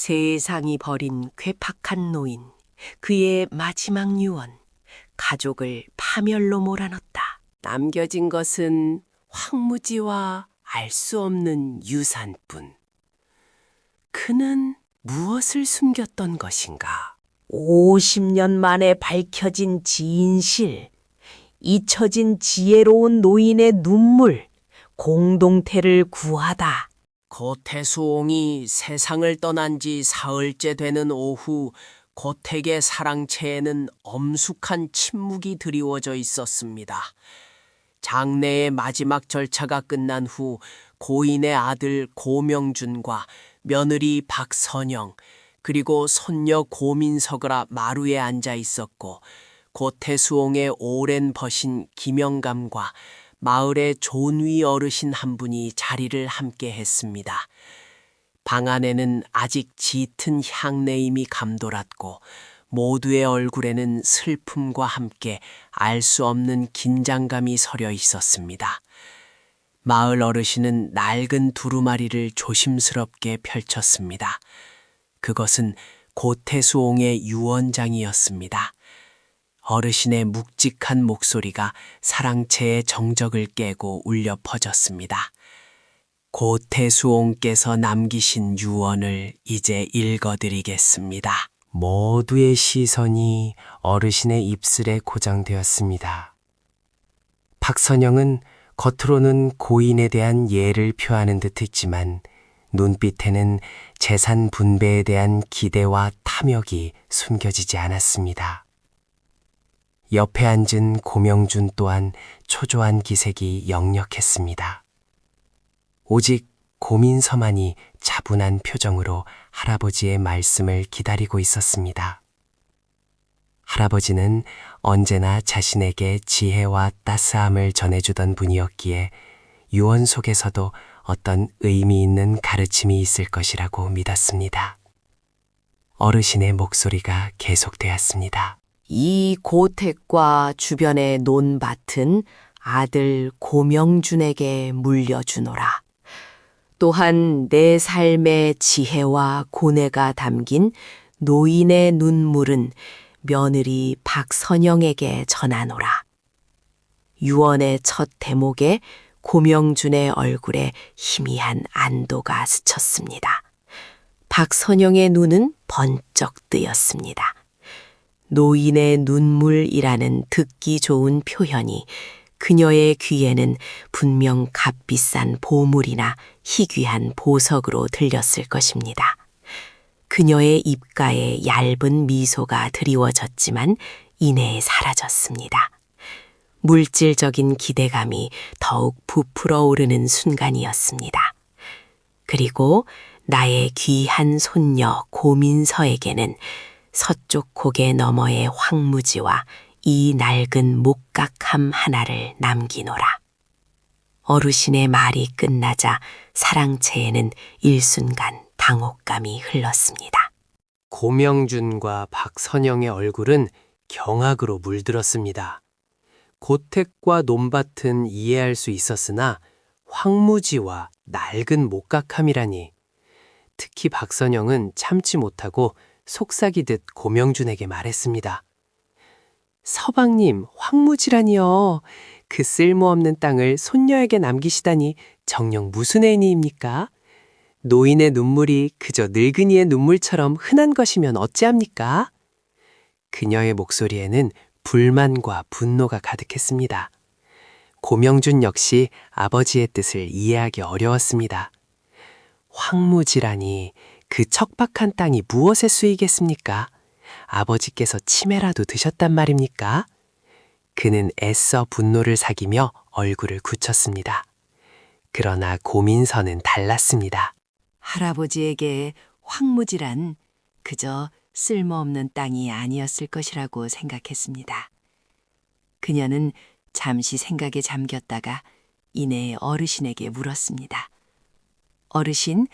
세상이 버린 괴팍한 노인, 그의 마지막 유언, 가족을 파멸로 몰아넣었다. 남겨진 것은 황무지와 알 수 없는 유산뿐. 그는 무엇을 숨겼던 것인가? 50년 만에 밝혀진 진실, 잊혀진 지혜로운 노인의 눈물, 공동태를 구하다. 고태수옹이 세상을 떠난 지 사흘째 되는 오후, 고택의 사랑채에는 엄숙한 침묵이 드리워져 있었습니다. 장례의 마지막 절차가 끝난 후 고인의 아들 고명준과 며느리 박선영, 그리고 손녀 고민석이라 마루에 앉아 있었고, 고태수옹의 오랜 벗인 김영감과 마을의 존위 어르신 한 분이 자리를 함께 했습니다. 방 안에는 아직 짙은 향내임이 감돌았고, 모두의 얼굴에는 슬픔과 함께 알 수 없는 긴장감이 서려 있었습니다. 마을 어르신은 낡은 두루마리를 조심스럽게 펼쳤습니다. 그것은 고태수옹의 유언장이었습니다. 어르신의 묵직한 목소리가 사랑채의 정적을 깨고 울려 퍼졌습니다. 고태수옹께서 남기신 유언을 이제 읽어드리겠습니다. 모두의 시선이 어르신의 입술에 고정되었습니다. 박선영은 겉으로는 고인에 대한 예를 표하는 듯 했지만 눈빛에는 재산 분배에 대한 기대와 탐욕이 숨겨지지 않았습니다. 옆에 앉은 고명준 또한 초조한 기색이 역력했습니다. 오직 고민서만이 차분한 표정으로 할아버지의 말씀을 기다리고 있었습니다. 할아버지는 언제나 자신에게 지혜와 따스함을 전해주던 분이었기에 유언 속에서도 어떤 의미 있는 가르침이 있을 것이라고 믿었습니다. 어르신의 목소리가 계속되었습니다. 이 고택과 주변의 논밭은 아들 고명준에게 물려주노라. 또한 내 삶의 지혜와 고뇌가 담긴 노인의 눈물은 며느리 박선영에게 전하노라. 유언의 첫 대목에 고명준의 얼굴에 희미한 안도가 스쳤습니다. 박선영의 눈은 번쩍 뜨였습니다. 노인의 눈물이라는 듣기 좋은 표현이 그녀의 귀에는 분명 값비싼 보물이나 희귀한 보석으로 들렸을 것입니다. 그녀의 입가에 얇은 미소가 드리워졌지만 이내에 사라졌습니다. 물질적인 기대감이 더욱 부풀어 오르는 순간이었습니다. 그리고 나의 귀한 손녀 고민서에게는 서쪽 고개 너머의 황무지와 이 낡은 목각함 하나를 남기노라. 어르신의 말이 끝나자 사랑채에는 일순간 당혹감이 흘렀습니다. 고명준과 박선영의 얼굴은 경악으로 물들었습니다. 고택과 논밭은 이해할 수 있었으나 황무지와 낡은 목각함이라니. 특히 박선영은 참지 못하고 속삭이듯 고명준에게 말했습니다. 서방님, 황무지라니요. 그 쓸모없는 땅을 손녀에게 남기시다니 정녕 무슨 애니입니까? 노인의 눈물이 그저 늙은이의 눈물처럼 흔한 것이면 어찌합니까? 그녀의 목소리에는 불만과 분노가 가득했습니다. 고명준 역시 아버지의 뜻을 이해하기 어려웠습니다. 황무지라니 그 척박한 땅이 무엇에 쓰이겠습니까? 아버지께서 치매라도 드셨단 말입니까? 그는 애써 분노를 사귀며 얼굴을 굳혔습니다. 그러나 고민서는 달랐습니다. 할아버지에게 황무지란 그저 쓸모없는 땅이 아니었을 것이라고 생각했습니다. 그녀는 잠시 생각에 잠겼다가 이내 어르신에게 물었습니다. 어르신,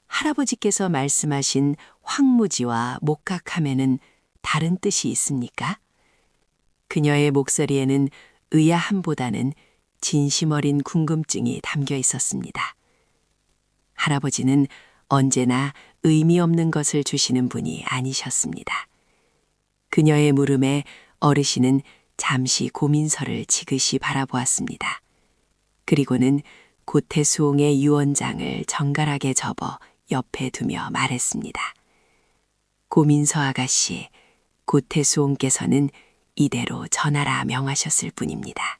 할아버지께서 말씀하신 황무지와 목각함에는 다른 뜻이 있습니까? 그녀의 목소리에는 의아함보다는 진심 어린 궁금증이 담겨 있었습니다. 할아버지는 언제나 의미 없는 것을 주시는 분이 아니셨습니다. 그녀의 물음에 어르신은 잠시 고민서를 지그시 바라보았습니다. 그리고는 고태수옹의 유언장을 정갈하게 접어 옆에 두며 말했습니다. 고민서 아가씨, 고태수옹께서는 이대로 전하라 명하셨을 뿐입니다.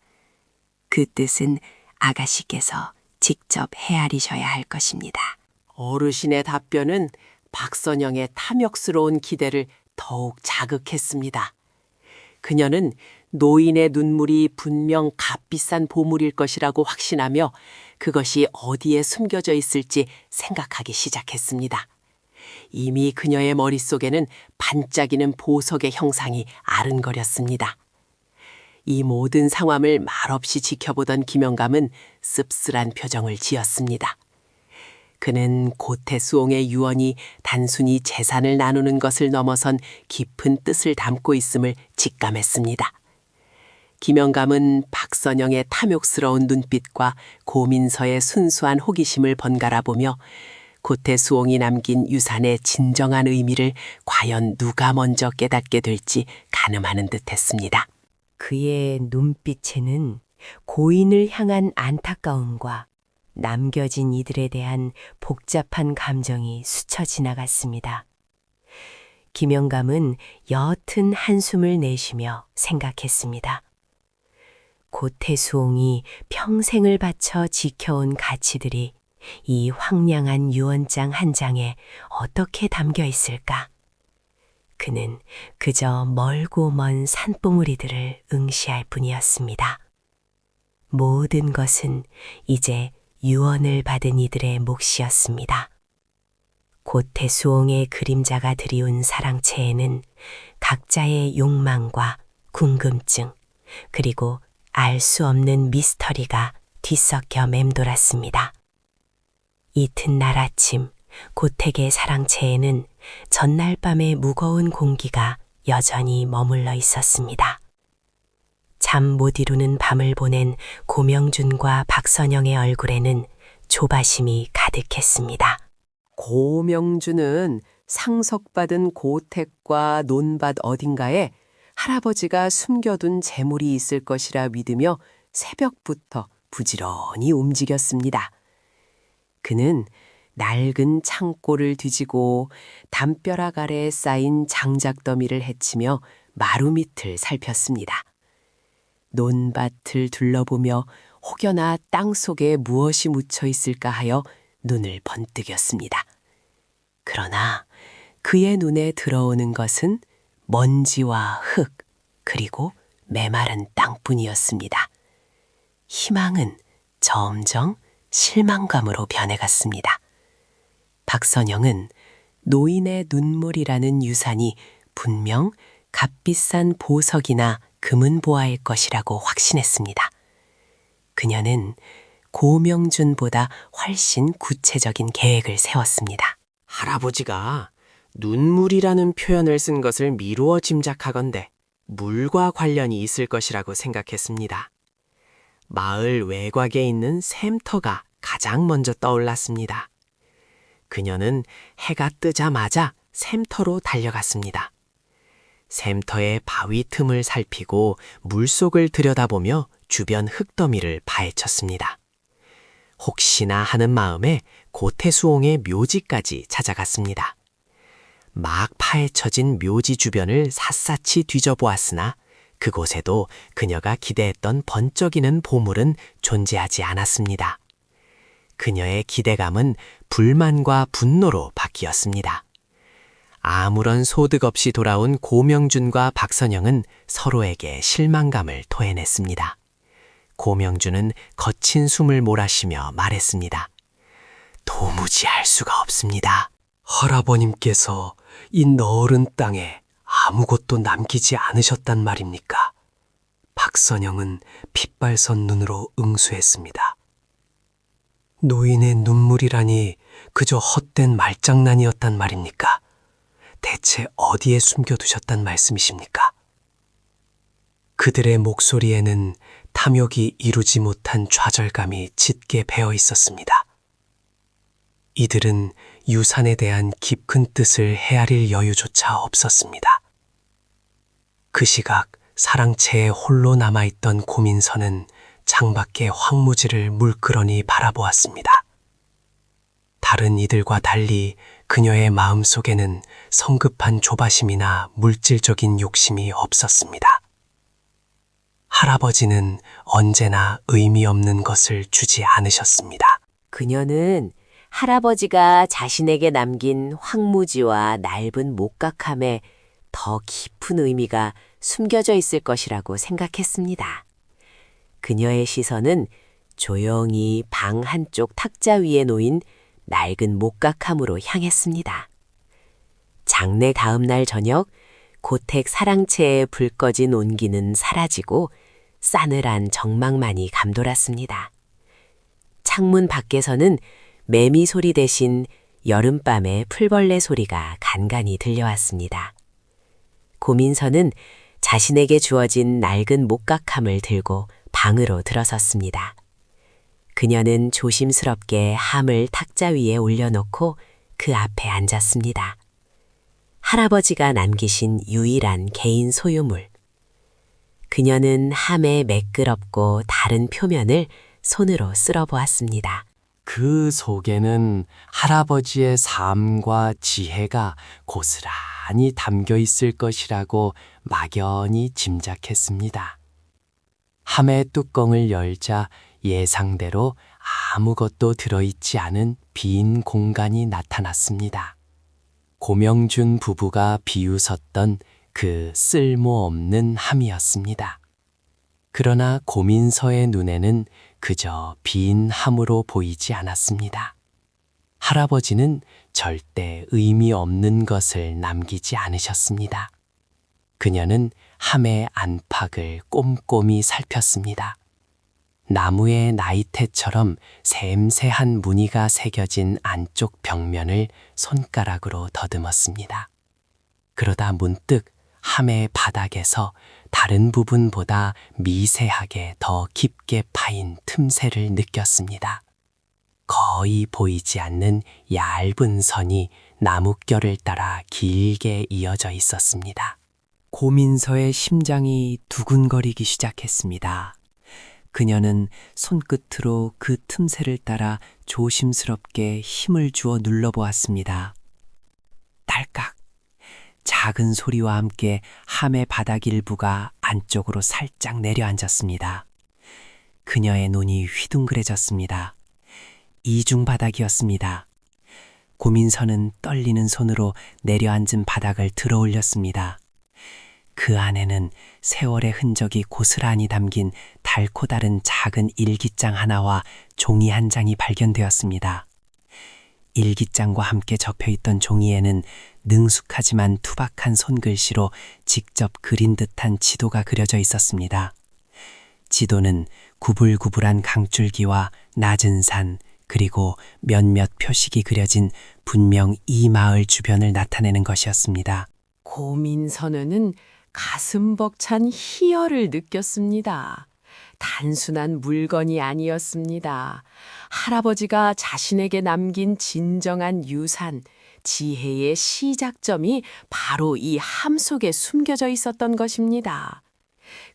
그 뜻은 아가씨께서 직접 헤아리셔야 할 것입니다. 어르신의 답변은 박선영의 탐욕스러운 기대를 더욱 자극했습니다. 그녀는 노인의 눈물이 분명 값비싼 보물일 것이라고 확신하며 그것이 어디에 숨겨져 있을지 생각하기 시작했습니다. 이미 그녀의 머릿속에는 반짝이는 보석의 형상이 아른거렸습니다. 이 모든 상황을 말없이 지켜보던 김영감은 씁쓸한 표정을 지었습니다. 그는 고태수옹의 유언이 단순히 재산을 나누는 것을 넘어선 깊은 뜻을 담고 있음을 직감했습니다. 김영감은 박선영의 탐욕스러운 눈빛과 고민서의 순수한 호기심을 번갈아 보며 고태수옹이 남긴 유산의 진정한 의미를 과연 누가 먼저 깨닫게 될지 가늠하는 듯했습니다. 그의 눈빛에는 고인을 향한 안타까움과 남겨진 이들에 대한 복잡한 감정이 스쳐 지나갔습니다. 김영감은 옅은 한숨을 내쉬며 생각했습니다. 고태수옹이 평생을 바쳐 지켜온 가치들이 이 황량한 유언장 한 장에 어떻게 담겨 있을까? 그는 그저 멀고 먼 산봉우리들을 응시할 뿐이었습니다. 모든 것은 이제 유언을 받은 이들의 몫이었습니다. 고태수옹의 그림자가 드리운 사랑채에는 각자의 욕망과 궁금증, 그리고 알 수 없는 미스터리가 뒤섞여 맴돌았습니다. 이튿날 아침 고택의 사랑채에는 전날 밤의 무거운 공기가 여전히 머물러 있었습니다. 잠 못 이루는 밤을 보낸 고명준과 박선영의 얼굴에는 조바심이 가득했습니다. 고명준은 상속받은 고택과 논밭 어딘가에 할아버지가 숨겨둔 재물이 있을 것이라 믿으며 새벽부터 부지런히 움직였습니다. 그는 낡은 창고를 뒤지고 담벼락 아래에 쌓인 장작더미를 헤치며 마루 밑을 살폈습니다. 논밭을 둘러보며 혹여나 땅 속에 무엇이 묻혀 있을까 하여 눈을 번뜩였습니다. 그러나 그의 눈에 들어오는 것은 먼지와 흙, 그리고 메마른 땅뿐이었습니다. 희망은 점점 실망감으로 변해갔습니다. 박선영은 노인의 눈물이라는 유산이 분명 값비싼 보석이나 금은보화일 것이라고 확신했습니다. 그녀는 고명준보다 훨씬 구체적인 계획을 세웠습니다. 할아버지가 눈물이라는 표현을 쓴 것을 미루어 짐작하건대 물과 관련이 있을 것이라고 생각했습니다. 마을 외곽에 있는 샘터가 가장 먼저 떠올랐습니다. 그녀는 해가 뜨자마자 샘터로 달려갔습니다. 샘터의 바위 틈을 살피고 물속을 들여다보며 주변 흙더미를 파헤쳤습니다. 혹시나 하는 마음에 고태수옹의 묘지까지 찾아갔습니다. 막 파헤쳐진 묘지 주변을 샅샅이 뒤져보았으나 그곳에도 그녀가 기대했던 번쩍이는 보물은 존재하지 않았습니다. 그녀의 기대감은 불만과 분노로 바뀌었습니다. 아무런 소득 없이 돌아온 고명준과 박선영은 서로에게 실망감을 토해냈습니다. 고명준은 거친 숨을 몰아쉬며 말했습니다. 도무지 알 수가 없습니다. 할아버님께서 이 너른 땅에 아무것도 남기지 않으셨단 말입니까? 박선영은 핏발선 눈으로 응수했습니다. 노인의 눈물이라니 그저 헛된 말장난이었단 말입니까? 대체 어디에 숨겨두셨단 말씀이십니까? 그들의 목소리에는 탐욕이 이루지 못한 좌절감이 짙게 배어 있었습니다. 이들은 유산에 대한 깊은 뜻을 헤아릴 여유조차 없었습니다. 그 시각 사랑채에 홀로 남아있던 고민서는 창밖의 황무지를 물끄러니 바라보았습니다. 다른 이들과 달리 그녀의 마음속에는 성급한 조바심이나 물질적인 욕심이 없었습니다. 할아버지는 언제나 의미 없는 것을 주지 않으셨습니다. 그녀는 할아버지가 자신에게 남긴 황무지와 넓은 목각함에 더 깊은 의미가 숨겨져 있을 것이라고 생각했습니다. 그녀의 시선은 조용히 방 한쪽 탁자 위에 놓인 낡은 목각함으로 향했습니다. 장례 다음 날 저녁, 고택 사랑채에 불 꺼진 온기는 사라지고 싸늘한 정막만이 감돌았습니다. 창문 밖에서는 매미 소리 대신 여름밤의 풀벌레 소리가 간간히 들려왔습니다. 고민서는 자신에게 주어진 낡은 목각함을 들고 방으로 들어섰습니다. 그녀는 조심스럽게 함을 탁자 위에 올려놓고 그 앞에 앉았습니다. 할아버지가 남기신 유일한 개인 소유물. 그녀는 함의 매끄럽고 다른 표면을 손으로 쓸어보았습니다. 그 속에는 할아버지의 삶과 지혜가 고스란히 담겨 있을 것이라고 막연히 짐작했습니다. 함의 뚜껑을 열자 예상대로 아무것도 들어있지 않은 빈 공간이 나타났습니다. 고명준 부부가 비웃었던 그 쓸모없는 함이었습니다. 그러나 고민서의 눈에는 그저 빈 함으로 보이지 않았습니다. 할아버지는 절대 의미 없는 것을 남기지 않으셨습니다. 그녀는 함의 안팎을 꼼꼼히 살폈습니다. 나무의 나이테처럼 샘새한 무늬가 새겨진 안쪽 벽면을 손가락으로 더듬었습니다. 그러다 문득 함의 바닥에서 다른 부분보다 미세하게 더 깊게 파인 틈새를 느꼈습니다. 거의 보이지 않는 얇은 선이 나뭇결을 따라 길게 이어져 있었습니다. 고민서의 심장이 두근거리기 시작했습니다. 그녀는 손끝으로 그 틈새를 따라 조심스럽게 힘을 주어 눌러보았습니다. 딸깍! 작은 소리와 함께 함의 바닥 일부가 안쪽으로 살짝 내려앉았습니다. 그녀의 눈이 휘둥그레졌습니다. 이중 바닥이었습니다. 고민서는 떨리는 손으로 내려앉은 바닥을 들어 올렸습니다. 그 안에는 세월의 흔적이 고스란히 담긴 달코 다른 작은 일기장 하나와 종이 한 장이 발견되었습니다. 일기장과 함께 접혀있던 종이에는 능숙하지만 투박한 손글씨로 직접 그린 듯한 지도가 그려져 있었습니다. 지도는 구불구불한 강줄기와 낮은 산, 그리고 몇몇 표식이 그려진 분명 이 마을 주변을 나타내는 것이었습니다. 고민선우는 가슴 벅찬 희열을 느꼈습니다. 단순한 물건이 아니었습니다. 할아버지가 자신에게 남긴 진정한 유산, 지혜의 시작점이 바로 이 함 속에 숨겨져 있었던 것입니다.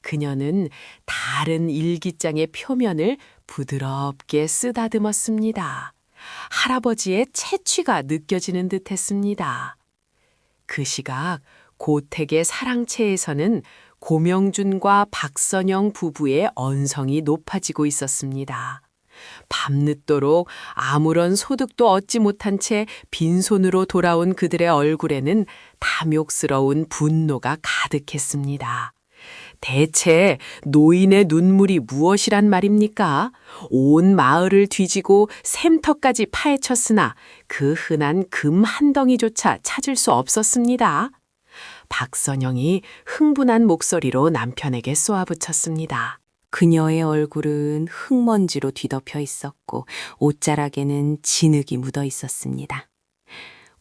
그녀는 다른 일기장의 표면을 부드럽게 쓰다듬었습니다. 할아버지의 채취가 느껴지는 듯했습니다. 그 시각 고택의 사랑채에서는 고명준과 박선영 부부의 언성이 높아지고 있었습니다. 밤늦도록 아무런 소득도 얻지 못한 채 빈손으로 돌아온 그들의 얼굴에는 탐욕스러운 분노가 가득했습니다. 대체 노인의 눈물이 무엇이란 말입니까? 온 마을을 뒤지고 샘터까지 파헤쳤으나 그 흔한 금 한 덩이조차 찾을 수 없었습니다. 박선영이 흥분한 목소리로 남편에게 쏘아붙였습니다. 그녀의 얼굴은 흙먼지로 뒤덮여 있었고 옷자락에는 진흙이 묻어 있었습니다.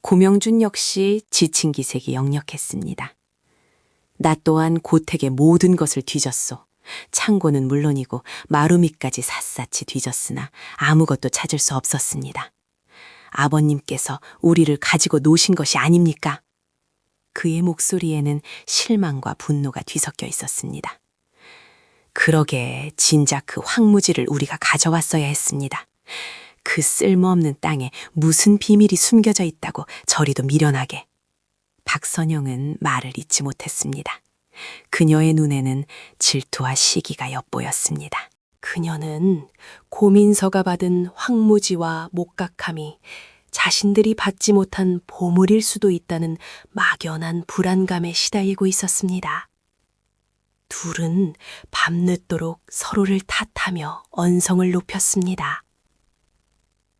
고명준 역시 지친 기색이 역력했습니다. 나 또한 고택의 모든 것을 뒤졌소. 창고는 물론이고 마루밑까지 샅샅이 뒤졌으나 아무것도 찾을 수 없었습니다. 아버님께서 우리를 가지고 노신 것이 아닙니까? 그의 목소리에는 실망과 분노가 뒤섞여 있었습니다. 그러게 진작 그 황무지를 우리가 가져왔어야 했습니다. 그 쓸모없는 땅에 무슨 비밀이 숨겨져 있다고 저리도 미련하게. 박선영은 말을 잇지 못했습니다. 그녀의 눈에는 질투와 시기가 엿보였습니다. 그녀는 고민서가 받은 황무지와 목각함이 자신들이 받지 못한 보물일 수도 있다는 막연한 불안감에 시달리고 있었습니다. 둘은 밤늦도록 서로를 탓하며 언성을 높였습니다.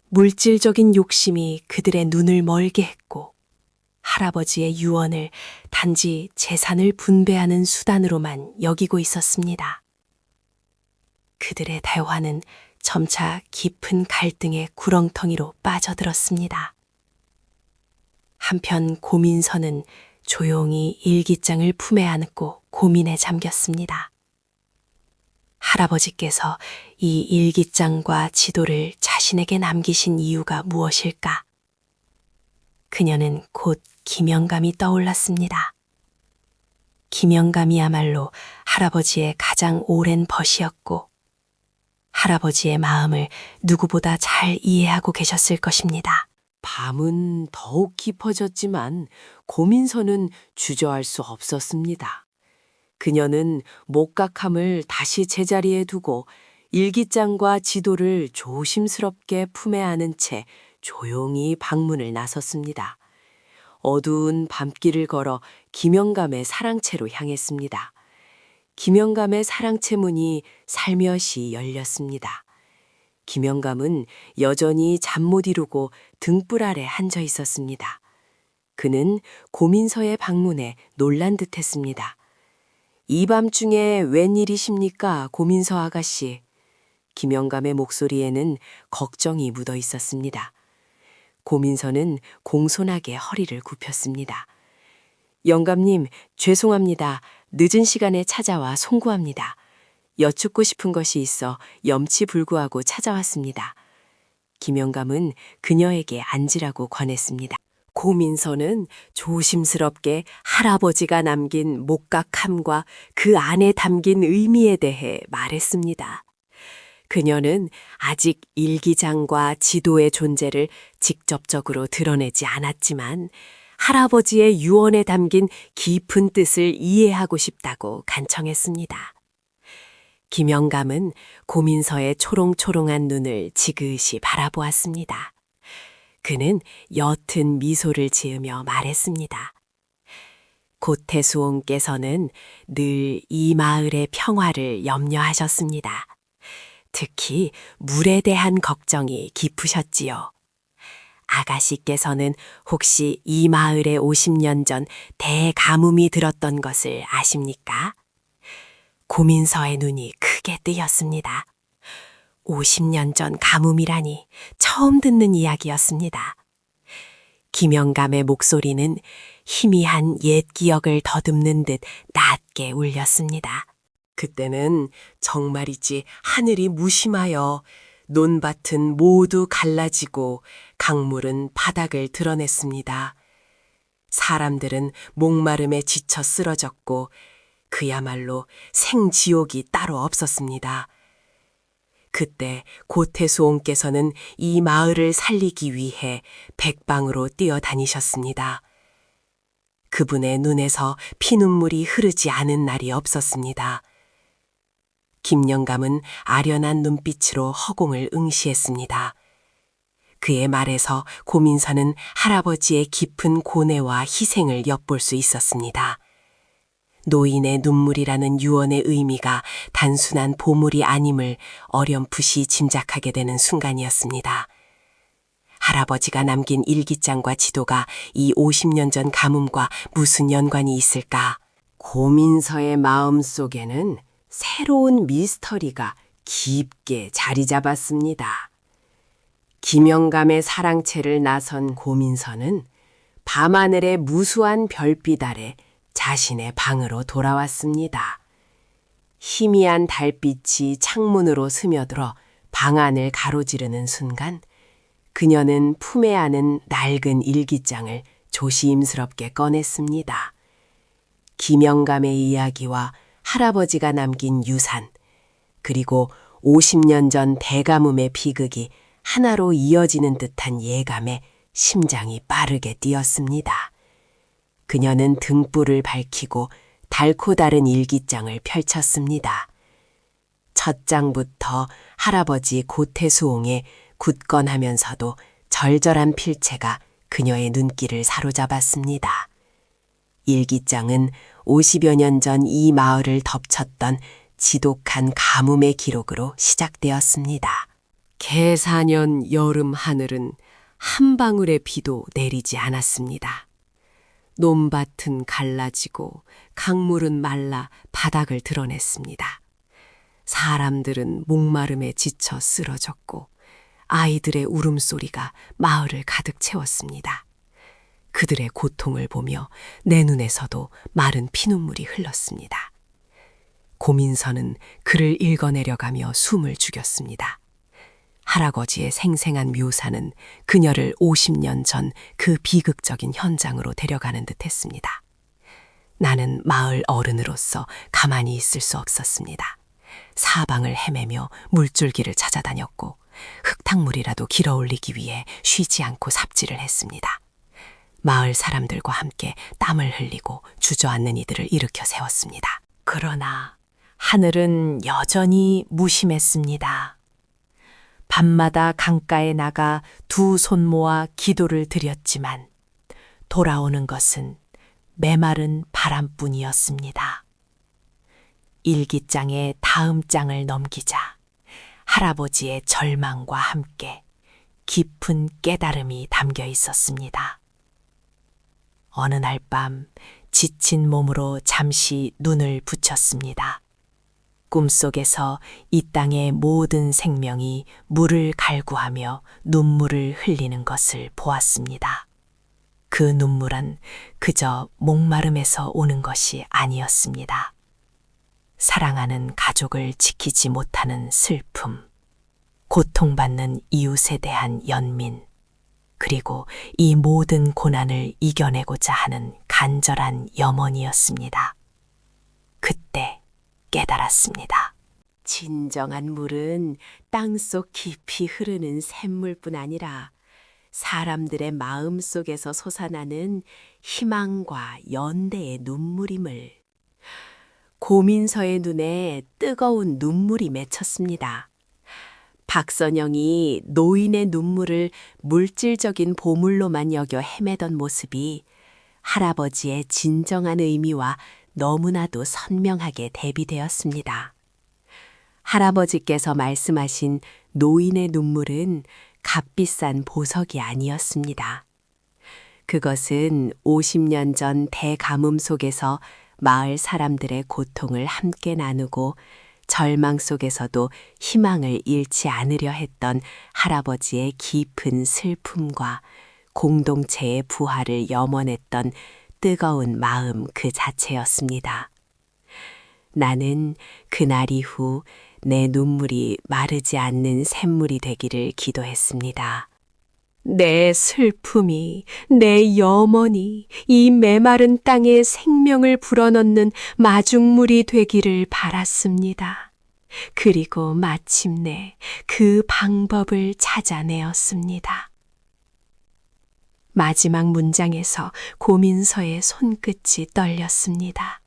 물질적인 욕심이 그들의 눈을 멀게 했고 할아버지의 유언을 단지 재산을 분배하는 수단으로만 여기고 있었습니다. 그들의 대화는 점차 깊은 갈등의 구렁텅이로 빠져들었습니다. 한편 고민서는 조용히 일기장을 품에 안고 고민에 잠겼습니다. 할아버지께서 이 일기장과 지도를 자신에게 남기신 이유가 무엇일까? 그녀는 곧 김영감이 떠올랐습니다. 김영감이야말로 할아버지의 가장 오랜 벗이었고 할아버지의 마음을 누구보다 잘 이해하고 계셨을 것입니다. 밤은 더욱 깊어졌지만 고민서는 주저할 수 없었습니다. 그녀는 목각함을 다시 제자리에 두고 일기장과 지도를 조심스럽게 품에 안은 채 조용히 방문을 나섰습니다. 어두운 밤길을 걸어 김영감의 사랑채로 향했습니다. 김영감의 사랑채 문이 살며시 열렸습니다. 김영감은 여전히 잠 못 이루고 등불 아래 앉아 있었습니다. 그는 고민서의 방문에 놀란 듯했습니다. 이 밤중에 웬일이십니까, 고민서 아가씨? 김영감의 목소리에는 걱정이 묻어 있었습니다. 고민서는 공손하게 허리를 굽혔습니다. 영감님, 죄송합니다. 늦은 시간에 찾아와 송구합니다. 여쭙고 싶은 것이 있어 염치불구하고 찾아왔습니다. 김영감은 그녀에게 앉으라고 권했습니다. 고민서는 조심스럽게 할아버지가 남긴 목각함과 그 안에 담긴 의미에 대해 말했습니다. 그녀는 아직 일기장과 지도의 존재를 직접적으로 드러내지 않았지만 할아버지의 유언에 담긴 깊은 뜻을 이해하고 싶다고 간청했습니다. 김영감은 고민서의 초롱초롱한 눈을 지그시 바라보았습니다. 그는 옅은 미소를 지으며 말했습니다. 고태수옹께서는 늘 이 마을의 평화를 염려하셨습니다. 특히 물에 대한 걱정이 깊으셨지요. 아가씨께서는 혹시 이 마을에 50년 전 대가뭄이 들었던 것을 아십니까? 고민서의 눈이 크게 뜨였습니다. 50년 전 가뭄이라니 처음 듣는 이야기였습니다. 김영감의 목소리는 희미한 옛 기억을 더듬는 듯 낮게 울렸습니다. 그때는 정말이지 하늘이 무심하여 논밭은 모두 갈라지고 강물은 바닥을 드러냈습니다. 사람들은 목마름에 지쳐 쓰러졌고 그야말로 생지옥이 따로 없었습니다. 그때 고태수옹께서는 이 마을을 살리기 위해 백방으로 뛰어다니셨습니다. 그분의 눈에서 피눈물이 흐르지 않은 날이 없었습니다. 김영감은 아련한 눈빛으로 허공을 응시했습니다. 그의 말에서 고민서는 할아버지의 깊은 고뇌와 희생을 엿볼 수 있었습니다. 노인의 눈물이라는 유언의 의미가 단순한 보물이 아님을 어렴풋이 짐작하게 되는 순간이었습니다. 할아버지가 남긴 일기장과 지도가 이 50년 전 가뭄과 무슨 연관이 있을까? 고민서의 마음속에는 새로운 미스터리가 깊게 자리 잡았습니다. 김영감의 사랑채를 나선 고민서는 밤하늘의 무수한 별빛 아래 자신의 방으로 돌아왔습니다. 희미한 달빛이 창문으로 스며들어 방 안을 가로지르는 순간 그녀는 품에 안은 낡은 일기장을 조심스럽게 꺼냈습니다. 김영감의 이야기와 할아버지가 남긴 유산, 그리고 50년 전 대가뭄의 비극이 하나로 이어지는 듯한 예감에 심장이 빠르게 뛰었습니다. 그녀는 등불을 밝히고 달고 다른 일기장을 펼쳤습니다. 첫 장부터 할아버지 고태수옹의 굳건하면서도 절절한 필체가 그녀의 눈길을 사로잡았습니다. 일기장은 50여 년 전 이 마을을 덮쳤던 지독한 가뭄의 기록으로 시작되었습니다. 개사년 여름 하늘은 한 방울의 비도 내리지 않았습니다. 논밭은 갈라지고 강물은 말라 바닥을 드러냈습니다. 사람들은 목마름에 지쳐 쓰러졌고 아이들의 울음소리가 마을을 가득 채웠습니다. 그들의 고통을 보며 내 눈에서도 마른 피눈물이 흘렀습니다. 고민서는 글을 읽어내려가며 숨을 죽였습니다. 할아버지의 생생한 묘사는 그녀를 50년 전 그 비극적인 현장으로 데려가는 듯 했습니다. 나는 마을 어른으로서 가만히 있을 수 없었습니다. 사방을 헤매며 물줄기를 찾아다녔고 흙탕물이라도 길어올리기 위해 쉬지 않고 삽질을 했습니다. 마을 사람들과 함께 땀을 흘리고 주저앉는 이들을 일으켜 세웠습니다. 그러나 하늘은 여전히 무심했습니다. 밤마다 강가에 나가 두 손 모아 기도를 드렸지만 돌아오는 것은 메마른 바람뿐이었습니다. 일기장의 다음 장을 넘기자 할아버지의 절망과 함께 깊은 깨달음이 담겨 있었습니다. 어느 날 밤 지친 몸으로 잠시 눈을 붙였습니다. 꿈속에서 이 땅의 모든 생명이 물을 갈구하며 눈물을 흘리는 것을 보았습니다. 그 눈물은 그저 목마름에서 오는 것이 아니었습니다. 사랑하는 가족을 지키지 못하는 슬픔, 고통받는 이웃에 대한 연민, 그리고 이 모든 고난을 이겨내고자 하는 간절한 염원이었습니다. 그때 깨달았습니다. 진정한 물은 땅속 깊이 흐르는 샘물뿐 아니라 사람들의 마음 속에서 솟아나는 희망과 연대의 눈물임을. 고민서의 눈에 뜨거운 눈물이 맺혔습니다. 박선영이 노인의 눈물을 물질적인 보물로만 여겨 헤매던 모습이 할아버지의 진정한 의미와 너무나도 선명하게 대비되었습니다. 할아버지께서 말씀하신 노인의 눈물은 값비싼 보석이 아니었습니다. 그것은 50년 전 대가뭄 속에서 마을 사람들의 고통을 함께 나누고 절망 속에서도 희망을 잃지 않으려 했던 할아버지의 깊은 슬픔과 공동체의 부활을 염원했던 뜨거운 마음 그 자체였습니다. 나는 그날 이후 내 눈물이 마르지 않는 샘물이 되기를 기도했습니다. 내 슬픔이, 내 염원이 이 메마른 땅에 생명을 불어넣는 마중물이 되기를 바랐습니다. 그리고 마침내 그 방법을 찾아내었습니다. 마지막 문장에서 고민서의 손끝이 떨렸습니다.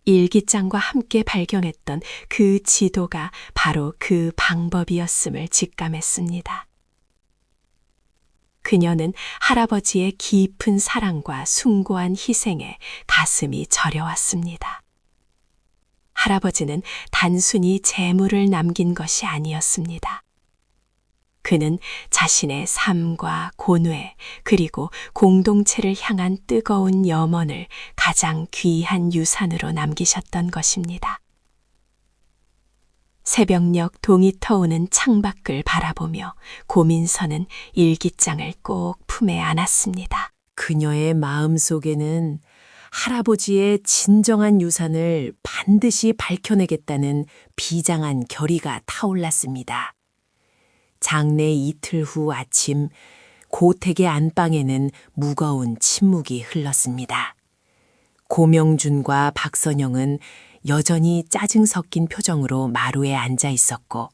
일기장과 함께 발견했던 그 지도가 바로 그 방법이었음을 직감했습니다. 그녀는 할아버지의 깊은 사랑과 숭고한 희생에 가슴이 저려왔습니다. 할아버지는 단순히 재물을 남긴 것이 아니었습니다. 그는 자신의 삶과 고뇌 그리고 공동체를 향한 뜨거운 염원을 가장 귀한 유산으로 남기셨던 것입니다. 새벽녘 동이 터오는 창밖을 바라보며 고민서는 일기장을 꼭 품에 안았습니다. 그녀의 마음속에는 할아버지의 진정한 유산을 반드시 밝혀내겠다는 비장한 결의가 타올랐습니다. 장례 이틀 후 아침 고택의 안방에는 무거운 침묵이 흘렀습니다. 고명준과 박선영은 여전히 짜증 섞인 표정으로 마루에 앉아 있었고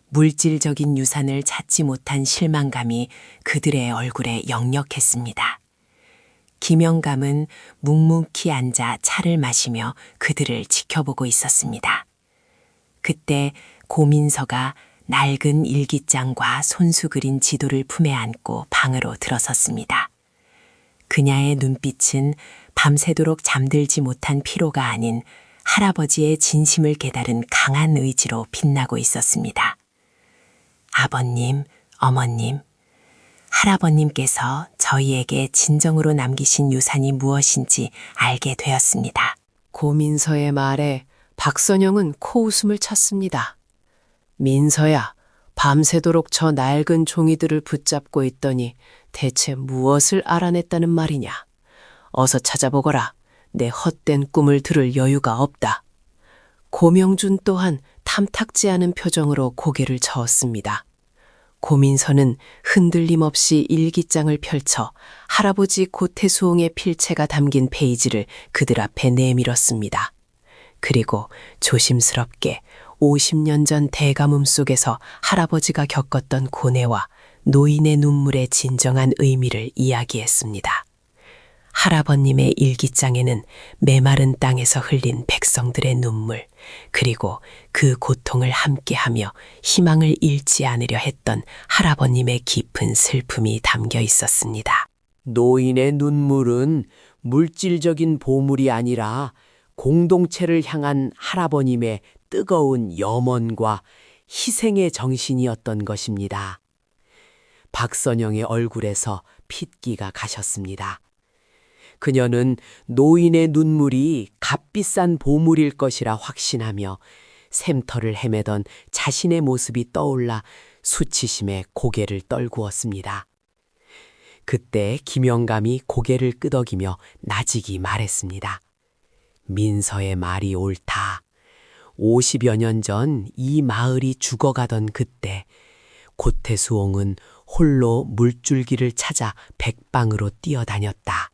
물질적인 유산을 찾지 못한 실망감이 그들의 얼굴에 역력했습니다. 김영감은 묵묵히 앉아 차를 마시며 그들을 지켜보고 있었습니다. 그때 고민서가 낡은 일기장과 손수 그린 지도를 품에 안고 방으로 들어섰습니다. 그녀의 눈빛은 밤새도록 잠들지 못한 피로가 아닌 할아버지의 진심을 깨달은 강한 의지로 빛나고 있었습니다. 아버님, 어머님, 할아버님께서 저희에게 진정으로 남기신 유산이 무엇인지 알게 되었습니다. 고민서의 말에 박선영은 코웃음을 쳤습니다. 민서야, 밤새도록 저 낡은 종이들을 붙잡고 있더니 대체 무엇을 알아냈다는 말이냐? 어서 찾아보거라. 내 헛된 꿈을 들을 여유가 없다. 고명준 또한 탐탁지 않은 표정으로 고개를 저었습니다. 고민서는 흔들림 없이 일기장을 펼쳐 할아버지 고태수홍의 필체가 담긴 페이지를 그들 앞에 내밀었습니다. 그리고 조심스럽게 50년 전 대가뭄 속에서 할아버지가 겪었던 고뇌와 노인의 눈물의 진정한 의미를 이야기했습니다. 할아버님의 일기장에는 메마른 땅에서 흘린 백성들의 눈물, 그리고 그 고통을 함께하며 희망을 잃지 않으려 했던 할아버님의 깊은 슬픔이 담겨 있었습니다. 노인의 눈물은 물질적인 보물이 아니라 공동체를 향한 할아버님의 뜨거운 염원과 희생의 정신이었던 것입니다. 박선영의 얼굴에서 핏기가 가셨습니다. 그녀는 노인의 눈물이 값비싼 보물일 것이라 확신하며 샘터를 헤매던 자신의 모습이 떠올라 수치심에 고개를 떨구었습니다. 그때 김영감이 고개를 끄덕이며 나직이 말했습니다. 민서의 말이 옳다. 50여 년 전 이 마을이 죽어가던 그때 고태수홍은 홀로 물줄기를 찾아 백방으로 뛰어다녔다.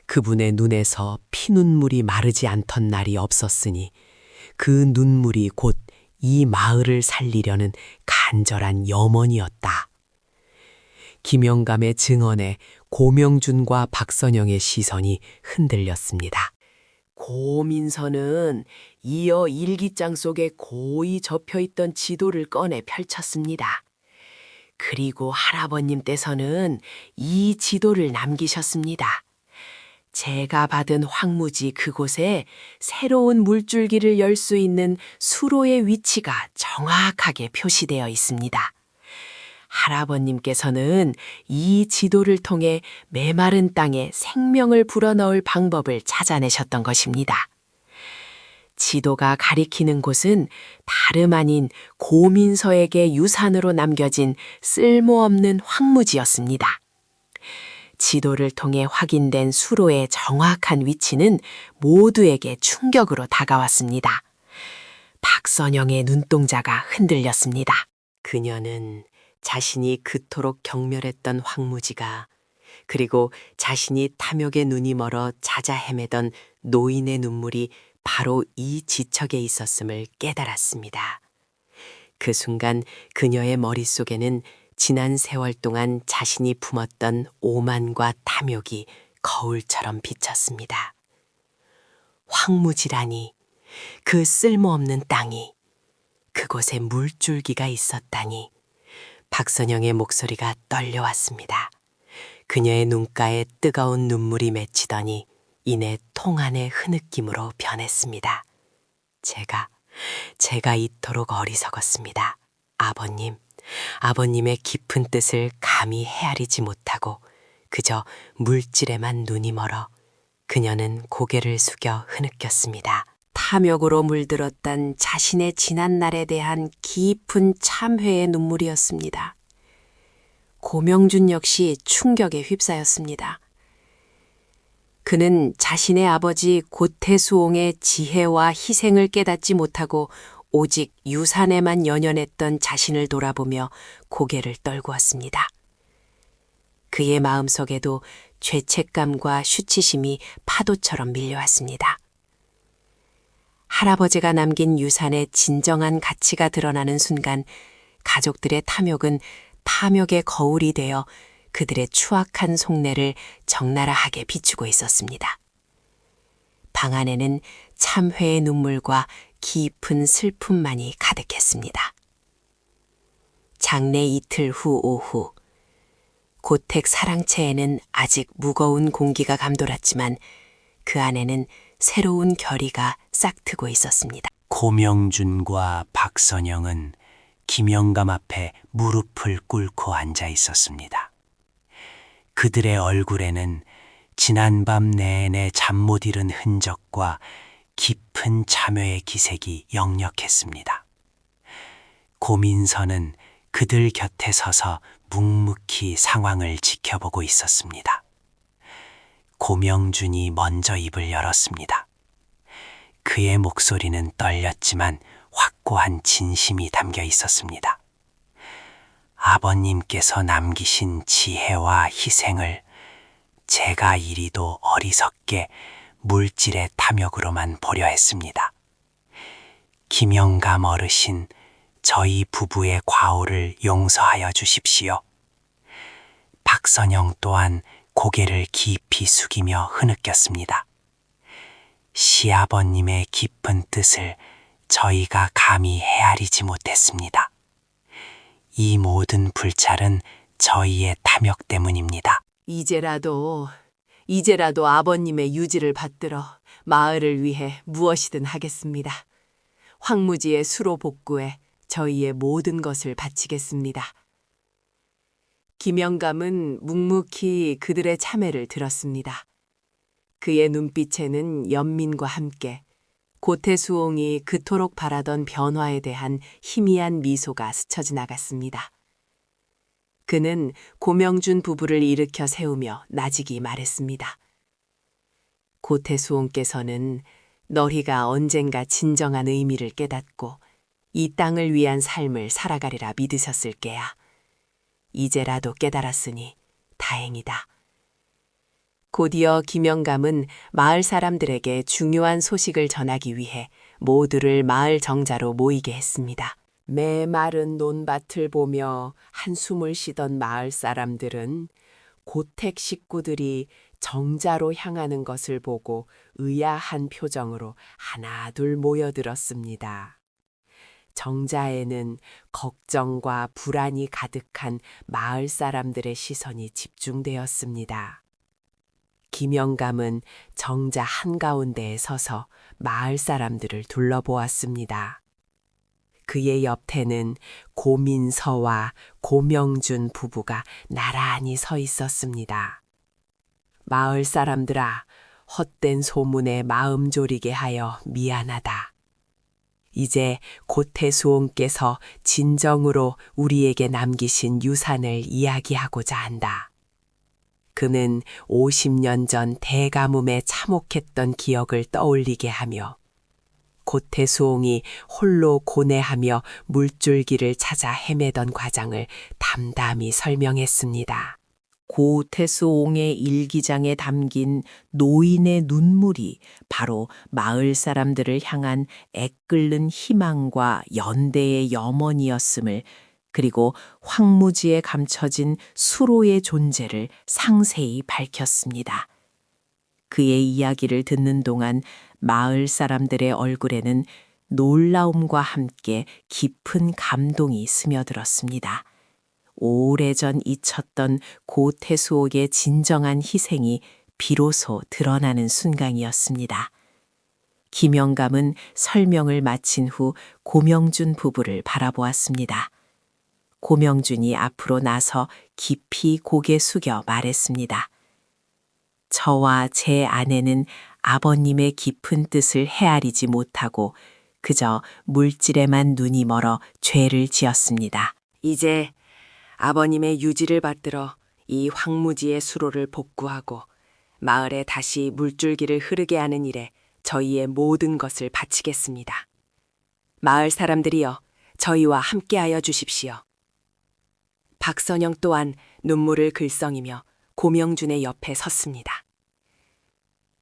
그분의 눈에서 피눈물이 마르지 않던 날이 없었으니 그 눈물이 곧 이 마을을 살리려는 간절한 염원이었다. 김영감의 증언에 고명준과 박선영의 시선이 흔들렸습니다. 고민서는 이어 일기장 속에 고이 접혀있던 지도를 꺼내 펼쳤습니다. 그리고 할아버님께서는 이 지도를 남기셨습니다. 제가 받은 황무지 그곳에 새로운 물줄기를 열 수 있는 수로의 위치가 정확하게 표시되어 있습니다. 할아버님께서는 이 지도를 통해 메마른 땅에 생명을 불어넣을 방법을 찾아내셨던 것입니다. 지도가 가리키는 곳은 다름 아닌 고민서에게 유산으로 남겨진 쓸모없는 황무지였습니다. 지도를 통해 확인된 수로의 정확한 위치는 모두에게 충격으로 다가왔습니다. 박선영의 눈동자가 흔들렸습니다. 그녀는 자신이 그토록 경멸했던 황무지가, 그리고 자신이 탐욕의 눈이 멀어 찾아 헤매던 노인의 눈물이 바로 이 지척에 있었음을 깨달았습니다. 그 순간 그녀의 머릿속에는 지난 세월 동안 자신이 품었던 오만과 탐욕이 거울처럼 비쳤습니다. 황무지라니, 그 쓸모없는 땅이, 그곳에 물줄기가 있었다니. 박선영의 목소리가 떨려왔습니다. 그녀의 눈가에 뜨거운 눈물이 맺히더니 이내 통안의 흐느낌으로 변했습니다. 제가 이토록 어리석었습니다. 아버님의 깊은 뜻을 감히 헤아리지 못하고 그저 물질에만 눈이 멀어 그녀는 고개를 숙여 흐느꼈습니다. 탐욕으로 물들었던 자신의 지난날에 대한 깊은 참회의 눈물이었습니다. 고명준 역시 충격에 휩싸였습니다. 그는 자신의 아버지 고태수홍의 지혜와 희생을 깨닫지 못하고 오직 유산에만 연연했던 자신을 돌아보며 고개를 떨구었습니다. 그의 마음속에도 죄책감과 수치심이 파도처럼 밀려왔습니다. 할아버지가 남긴 유산의 진정한 가치가 드러나는 순간 가족들의 탐욕은 탐욕의 거울이 되어 그들의 추악한 속내를 적나라하게 비추고 있었습니다. 방 안에는 참회의 눈물과 깊은 슬픔만이 가득했습니다. 장례 이틀 후 오후, 고택 사랑채에는 아직 무거운 공기가 감돌았지만 그 안에는 새로운 결의가 싹트고 있었습니다. 고명준과 박선영은 김영감 앞에 무릎을 꿇고 앉아 있었습니다. 그들의 얼굴에는 지난밤 내내 잠 못 이룬 흔적과 깊은 참회의 기색이 역력했습니다. 고민서는 그들 곁에 서서 묵묵히 상황을 지켜보고 있었습니다. 고명준이 먼저 입을 열었습니다. 그의 목소리는 떨렸지만 확고한 진심이 담겨 있었습니다. 아버님께서 남기신 지혜와 희생을 제가 이리도 어리석게 물질의 탐욕으로만 보려 했습니다. 김영감 어르신, 저희 부부의 과오를 용서하여 주십시오. 박선영 또한 고개를 깊이 숙이며 흐느꼈습니다. 시아버님의 깊은 뜻을 저희가 감히 헤아리지 못했습니다. 이 모든 불찰은 저희의 탐욕 때문입니다. 이제라도 아버님의 유지를 받들어 마을을 위해 무엇이든 하겠습니다. 황무지의 수로 복구에 저희의 모든 것을 바치겠습니다. 김영감은 묵묵히 그들의 참회를 들었습니다. 그의 눈빛에는 연민과 함께 고태수옹이 그토록 바라던 변화에 대한 희미한 미소가 스쳐 지나갔습니다. 그는 고명준 부부를 일으켜 세우며 나직이 말했습니다. 고태수옹께서는 너희가 언젠가 진정한 의미를 깨닫고 이 땅을 위한 삶을 살아가리라 믿으셨을 게야. 이제라도 깨달았으니 다행이다. 곧이어 김영감은 마을 사람들에게 중요한 소식을 전하기 위해 모두를 마을 정자로 모이게 했습니다. 메마른 논밭을 보며 한숨을 쉬던 마을 사람들은 고택 식구들이 정자로 향하는 것을 보고 의아한 표정으로 하나둘 모여들었습니다. 정자에는 걱정과 불안이 가득한 마을 사람들의 시선이 집중되었습니다. 김영감은 정자 한가운데에 서서 마을 사람들을 둘러보았습니다. 그의 옆에는 고민서와 고명준 부부가 나란히 서 있었습니다. 마을 사람들아, 헛된 소문에 마음 졸이게 하여 미안하다. 이제 고태수옹께서 진정으로 우리에게 남기신 유산을 이야기하고자 한다. 그는 50년 전 대가뭄에 참혹했던 기억을 떠올리게 하며 고태수옹이 홀로 고뇌하며 물줄기를 찾아 헤매던 과정을 담담히 설명했습니다. 고태수옹의 일기장에 담긴 노인의 눈물이 바로 마을 사람들을 향한 애끓는 희망과 연대의 염원이었음을, 그리고 황무지에 감춰진 수로의 존재를 상세히 밝혔습니다. 그의 이야기를 듣는 동안 마을 사람들의 얼굴에는 놀라움과 함께 깊은 감동이 스며들었습니다. 오래전 잊혔던 고태수옥의 진정한 희생이 비로소 드러나는 순간이었습니다. 김영감은 설명을 마친 후 고명준 부부를 바라보았습니다. 고명준이 앞으로 나서 깊이 고개 숙여 말했습니다. 저와 제 아내는 아버님의 깊은 뜻을 헤아리지 못하고 그저 물질에만 눈이 멀어 죄를 지었습니다. 이제 아버님의 유지를 받들어 이 황무지의 수로를 복구하고 마을에 다시 물줄기를 흐르게 하는 일에 저희의 모든 것을 바치겠습니다. 마을 사람들이여, 저희와 함께하여 주십시오. 박선영 또한 눈물을 글썽이며 고명준의 옆에 섰습니다.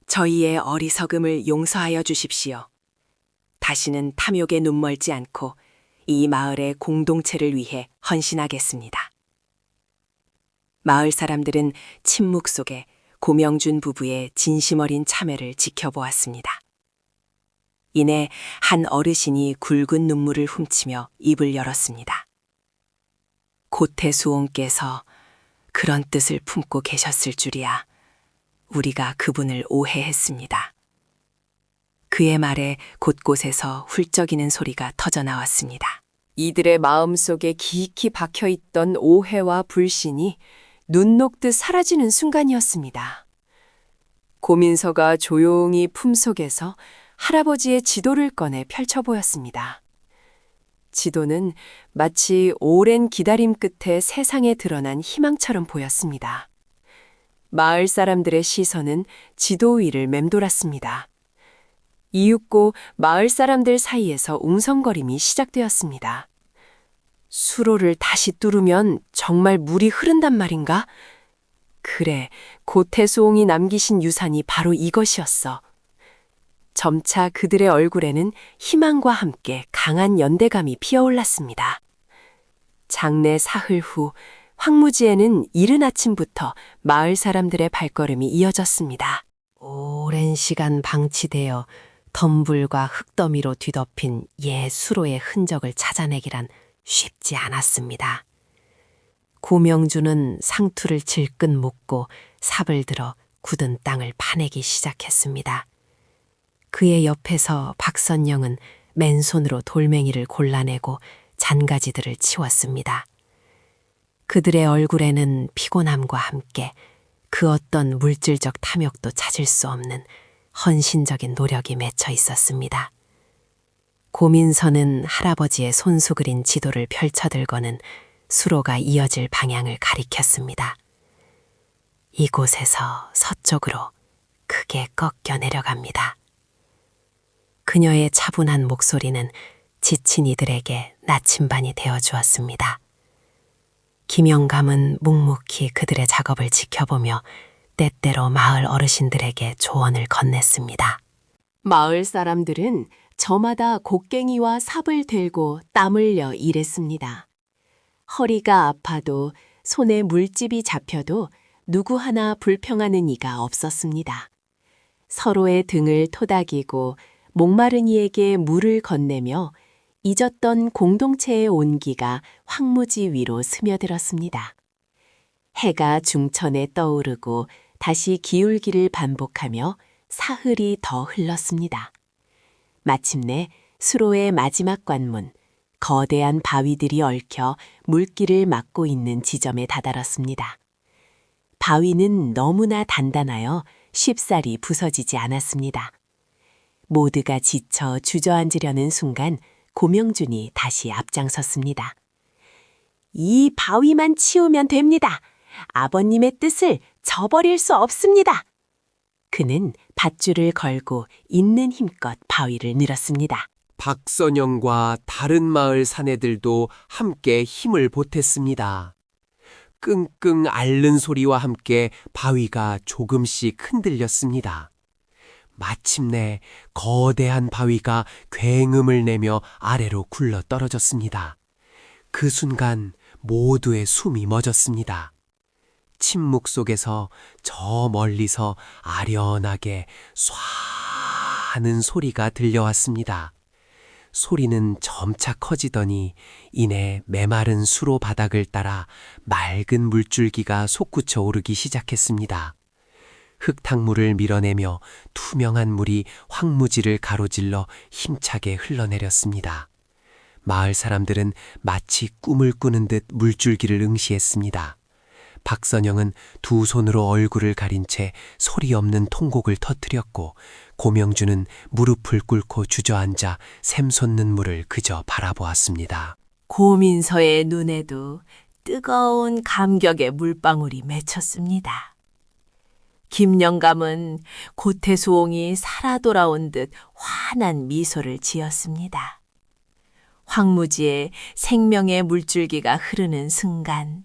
저희의 어리석음을 용서하여 주십시오. 다시는 탐욕에 눈멀지 않고 이 마을의 공동체를 위해 헌신하겠습니다. 마을 사람들은 침묵 속에 고명준 부부의 진심 어린 참회를 지켜보았습니다. 이내 한 어르신이 굵은 눈물을 훔치며 입을 열었습니다. 고태수옹께서 그런 뜻을 품고 계셨을 줄이야. 우리가 그분을 오해했습니다. 그의 말에 곳곳에서 훌쩍이는 소리가 터져나왔습니다. 이들의 마음속에 깊이 박혀있던 오해와 불신이 눈 녹듯 사라지는 순간이었습니다. 고민서가 조용히 품속에서 할아버지의 지도를 꺼내 펼쳐 보였습니다. 지도는 마치 오랜 기다림 끝에 세상에 드러난 희망처럼 보였습니다. 마을 사람들의 시선은 지도 위를 맴돌았습니다. 이윽고 마을 사람들 사이에서 웅성거림이 시작되었습니다. 수로를 다시 뚫으면 정말 물이 흐른단 말인가? 그래, 고태수옹이 남기신 유산이 바로 이것이었어. 점차 그들의 얼굴에는 희망과 함께 강한 연대감이 피어올랐습니다. 장례 사흘 후 황무지에는 이른 아침부터 마을 사람들의 발걸음이 이어졌습니다. 오랜 시간 방치되어 덤불과 흙더미로 뒤덮인 옛 수로의 흔적을 찾아내기란 쉽지 않았습니다. 고명준은 상투를 질끈 묶고 삽을 들어 굳은 땅을 파내기 시작했습니다. 그의 옆에서 박선영은 맨손으로 돌멩이를 골라내고 잔가지들을 치웠습니다. 그들의 얼굴에는 피곤함과 함께 그 어떤 물질적 탐욕도 찾을 수 없는 헌신적인 노력이 맺혀 있었습니다. 고민서는 할아버지의 손수 그린 지도를 펼쳐들고는 수로가 이어질 방향을 가리켰습니다. 이곳에서 서쪽으로 크게 꺾여 내려갑니다. 그녀의 차분한 목소리는 지친 이들에게 나침반이 되어주었습니다. 김영감은 묵묵히 그들의 작업을 지켜보며 때때로 마을 어르신들에게 조언을 건넸습니다. 마을 사람들은 저마다 곡괭이와 삽을 들고 땀 흘려 일했습니다. 허리가 아파도 손에 물집이 잡혀도 누구 하나 불평하는 이가 없었습니다. 서로의 등을 토닥이고 목마른 이에게 물을 건네며 잊었던 공동체의 온기가 황무지 위로 스며들었습니다. 해가 중천에 떠오르고 다시 기울기를 반복하며 사흘이 더 흘렀습니다. 마침내 수로의 마지막 관문, 거대한 바위들이 얽혀 물길을 막고 있는 지점에 다다랐습니다. 바위는 너무나 단단하여 쉽사리 부서지지 않았습니다. 모두가 지쳐 주저앉으려는 순간 고명준이 다시 앞장섰습니다. 이 바위만 치우면 됩니다. 아버님의 뜻을 저버릴 수 없습니다. 그는 밧줄을 걸고 있는 힘껏 바위를 늘었습니다. 박선영과 다른 마을 사내들도 함께 힘을 보탰습니다. 끙끙 앓는 소리와 함께 바위가 조금씩 흔들렸습니다. 마침내 거대한 바위가 굉음을 내며 아래로 굴러 떨어졌습니다. 그 순간 모두의 숨이 멎었습니다. 침묵 속에서 저 멀리서 아련하게 쏴 하는 소리가 들려왔습니다. 소리는 점차 커지더니 이내 메마른 수로 바닥을 따라 맑은 물줄기가 솟구쳐 오르기 시작했습니다. 흙탕물을 밀어내며 투명한 물이 황무지를 가로질러 힘차게 흘러내렸습니다. 마을 사람들은 마치 꿈을 꾸는 듯 물줄기를 응시했습니다. 박선영은 두 손으로 얼굴을 가린 채 소리 없는 통곡을 터뜨렸고 고명준은 무릎을 꿇고 주저앉아 샘솟는 물을 그저 바라보았습니다. 고민서의 눈에도 뜨거운 감격의 물방울이 맺혔습니다. 김영감은 고태수옹이 살아 돌아온 듯 환한 미소를 지었습니다. 황무지에 생명의 물줄기가 흐르는 순간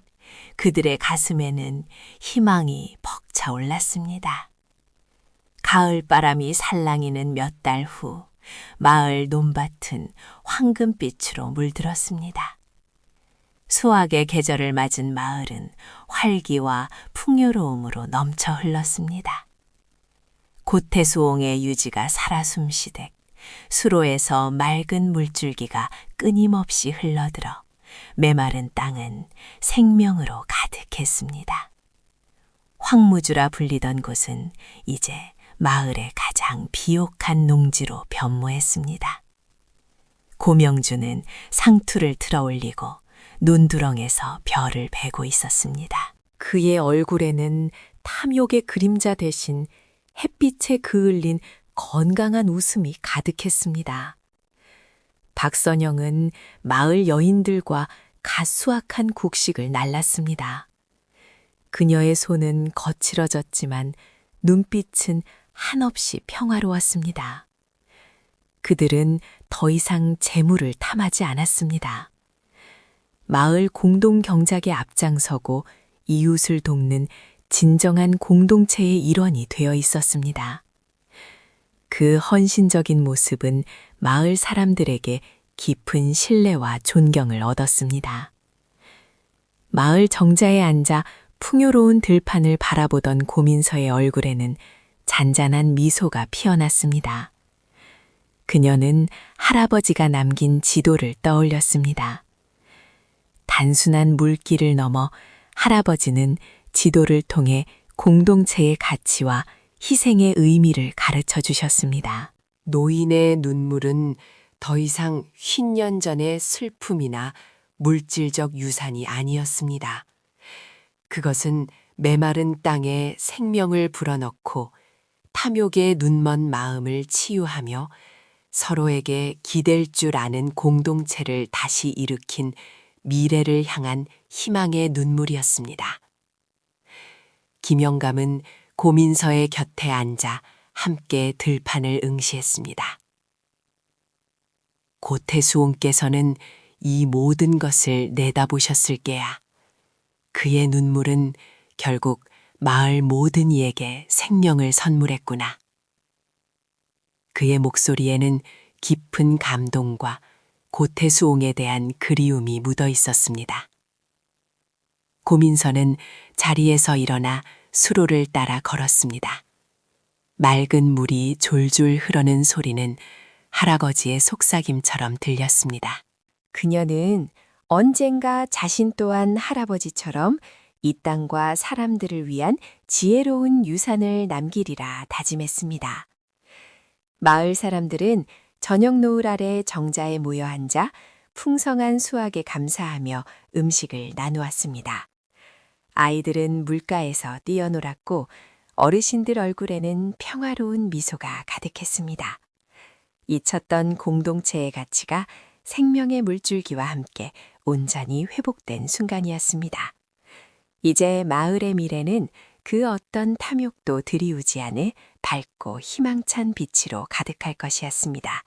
그들의 가슴에는 희망이 벅차올랐습니다. 가을 바람이 살랑이는 몇 달 후 마을 논밭은 황금빛으로 물들었습니다. 수확의 계절을 맞은 마을은 활기와 풍요로움으로 넘쳐 흘렀습니다. 고태수옹의 유지가 살아 숨쉬듯 수로에서 맑은 물줄기가 끊임없이 흘러들어 메마른 땅은 생명으로 가득했습니다. 황무주라 불리던 곳은 이제 마을의 가장 비옥한 농지로 변모했습니다. 고명주는 상투를 틀어 올리고 논두렁에서 별을 베고 있었습니다. 그의 얼굴에는 탐욕의 그림자 대신 햇빛에 그을린 건강한 웃음이 가득했습니다. 박선영은 마을 여인들과 갓 수확한 곡식을 날랐습니다. 그녀의 손은 거칠어졌지만 눈빛은 한없이 평화로웠습니다. 그들은 더 이상 재물을 탐하지 않았습니다. 마을 공동 경작에 앞장서고 이웃을 돕는 진정한 공동체의 일원이 되어 있었습니다. 그 헌신적인 모습은 마을 사람들에게 깊은 신뢰와 존경을 얻었습니다. 마을 정자에 앉아 풍요로운 들판을 바라보던 고민서의 얼굴에는 잔잔한 미소가 피어났습니다. 그녀는 할아버지가 남긴 지도를 떠올렸습니다. 단순한 물길을 넘어 할아버지는 지도를 통해 공동체의 가치와 희생의 의미를 가르쳐 주셨습니다. 노인의 눈물은 더 이상 쉰년 전의 슬픔이나 물질적 유산이 아니었습니다. 그것은 메마른 땅에 생명을 불어넣고 탐욕의 눈먼 마음을 치유하며 서로에게 기댈 줄 아는 공동체를 다시 일으킨 미래를 향한 희망의 눈물이었습니다. 김영감은 고민서의 곁에 앉아 함께 들판을 응시했습니다. 고태수옹께서는 이 모든 것을 내다보셨을 게야. 그의 눈물은 결국 마을 모든 이에게 생명을 선물했구나. 그의 목소리에는 깊은 감동과 고태수옹에 대한 그리움이 묻어 있었습니다. 고민서는 자리에서 일어나 수로를 따라 걸었습니다. 맑은 물이 졸졸 흐르는 소리는 할아버지의 속삭임처럼 들렸습니다. 그녀는 언젠가 자신 또한 할아버지처럼 이 땅과 사람들을 위한 지혜로운 유산을 남기리라 다짐했습니다. 마을 사람들은 저녁 노을 아래 정자에 모여 앉아 풍성한 수확에 감사하며 음식을 나누었습니다. 아이들은 물가에서 뛰어놀았고 어르신들 얼굴에는 평화로운 미소가 가득했습니다. 잊혔던 공동체의 가치가 생명의 물줄기와 함께 온전히 회복된 순간이었습니다. 이제 마을의 미래는 그 어떤 탐욕도 들이우지 않을 밝고 희망찬 빛으로 가득할 것이었습니다.